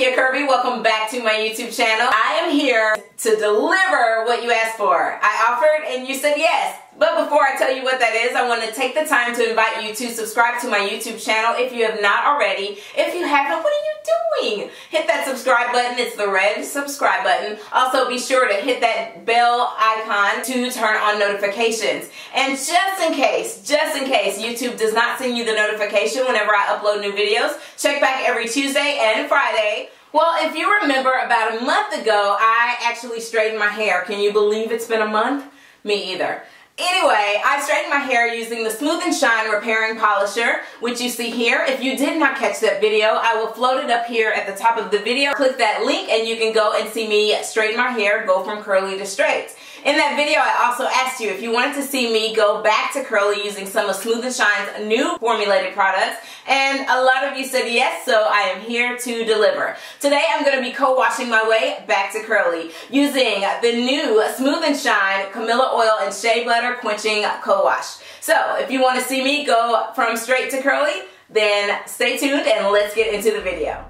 Kirby. Welcome back to my YouTube channel. I am here to deliver what you asked for. I offered and you said yes. But before I tell you what that is, I want to take the time to invite you to subscribe to my YouTube channel if you have not already. If you haven't, what are you doing? Hit that subscribe button. It's the red subscribe button. Also, be sure to hit that bell icon to turn on notifications. And just in case YouTube does not send you the notification whenever I upload new videos, check back every Tuesday and Friday. Well, if you remember, about a month ago, I actually straightened my hair. Can you believe it's been a month? Me either. Anyway, I straightened my hair using the Smooth'n Shine Repairing Polisher, which you see here. If you did not catch that video, I will float it up here at the top of the video. Click that link and you can go and see me straighten my hair, go from curly to straight. In that video, I also asked you if you wanted to see me go back to curly using some of Smooth'n Shine's new formulated products, and a lot of you said yes, so I am here to deliver. Today, I'm going to be co-washing my way back to curly using the new Smooth'n Shine Camilla Oil and Shea Butter Quenching Cowash. So, if you want to see me go from straight to curly, then stay tuned and let's get into the video.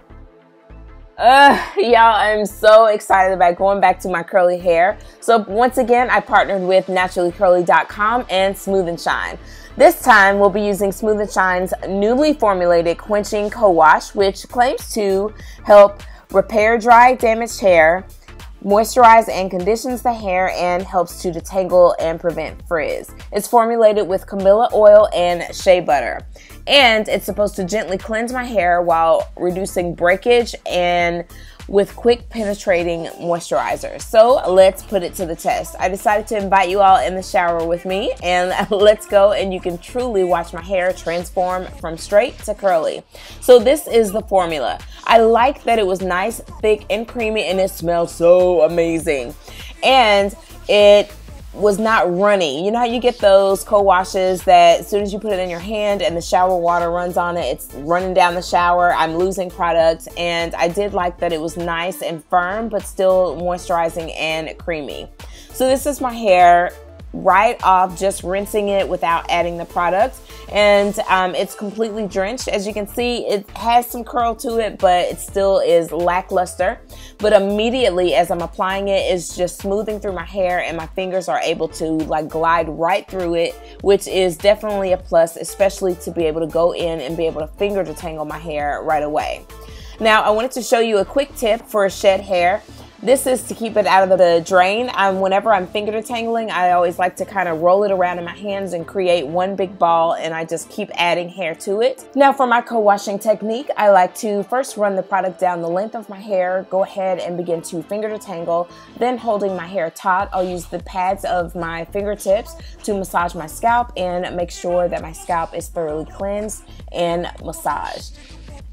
Y'all, I'm so excited about going back to my curly hair. So once again, I partnered with NaturallyCurly.com and Smooth'n Shine. This time, we'll be using Smooth'n Shine's newly formulated Quenching Cowash, which claims to help repair dry, damaged hair, moisturize and conditions the hair, and helps to detangle and prevent frizz. It's formulated with Camilla oil and shea butter. And it's supposed to gently cleanse my hair while reducing breakage and with quick penetrating moisturizer. So let's put it to the test. I decided to invite you all in the shower with me, and let's go and you can truly watch my hair transform from straight to curly. So this is the formula. I like that it was nice, thick, and creamy, and it smelled so amazing. And it was not runny. You know how you get those co-washes that as soon as you put it in your hand and the shower water runs on it, it's running down the shower. I'm losing product, and I did like that it was nice and firm but still moisturizing and creamy. So this is my hair right off, just rinsing it without adding the product, and it's completely drenched. As you can see, it has some curl to it, but it still is lackluster. But immediately as I'm applying it, it's just smoothing through my hair, and my fingers are able to like glide right through it, which is definitely a plus, especially to be able to go in and be able to finger detangle my hair right away. Now, I wanted to show you a quick tip for shed hair. This is to keep it out of the drain. Whenever I'm finger detangling, I always like to kind of roll it around in my hands and create one big ball, and I just keep adding hair to it. Now for my co-washing technique, I like to first run the product down the length of my hair, go ahead and begin to finger detangle. Then holding my hair taut, I'll use the pads of my fingertips to massage my scalp and make sure that my scalp is thoroughly cleansed and massaged.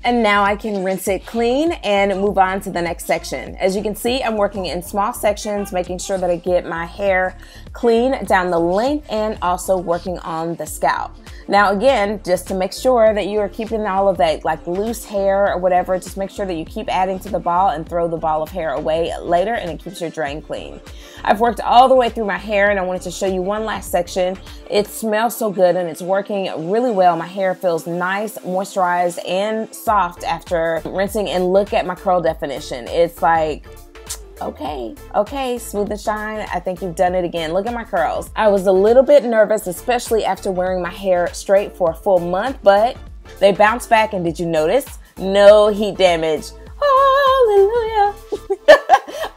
And now I can rinse it clean and move on to the next section. As you can see, I'm working in small sections, making sure that I get my hair clean down the length and also working on the scalp. Now again, just to make sure that you are keeping all of that like loose hair or whatever, just make sure that you keep adding to the ball and throw the ball of hair away later, and it keeps your drain clean. I've worked all the way through my hair, and I wanted to show you one last section. It smells so good and it's working really well. My hair feels nice, moisturized, and soft after rinsing, and look at my curl definition. It's like, okay, Smooth'n Shine, I think you've done it again. Look at my curls. I was a little bit nervous, especially after wearing my hair straight for a full month, but they bounced back, and did you notice? No heat damage. Hallelujah.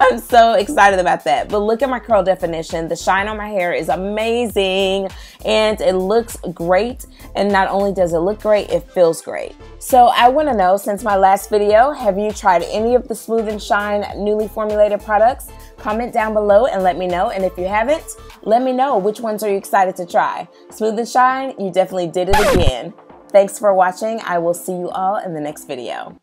I'm so excited about that. But look at my curl definition. The shine on my hair is amazing, and it looks great. And not only does it look great, it feels great. So I want to know, since my last video, have you tried any of the Smooth'n Shine newly formulated products? Comment down below and let me know. And if you haven't, let me know which ones are you excited to try. Smooth'n Shine, you definitely did it again. Thanks for watching. I will see you all in the next video.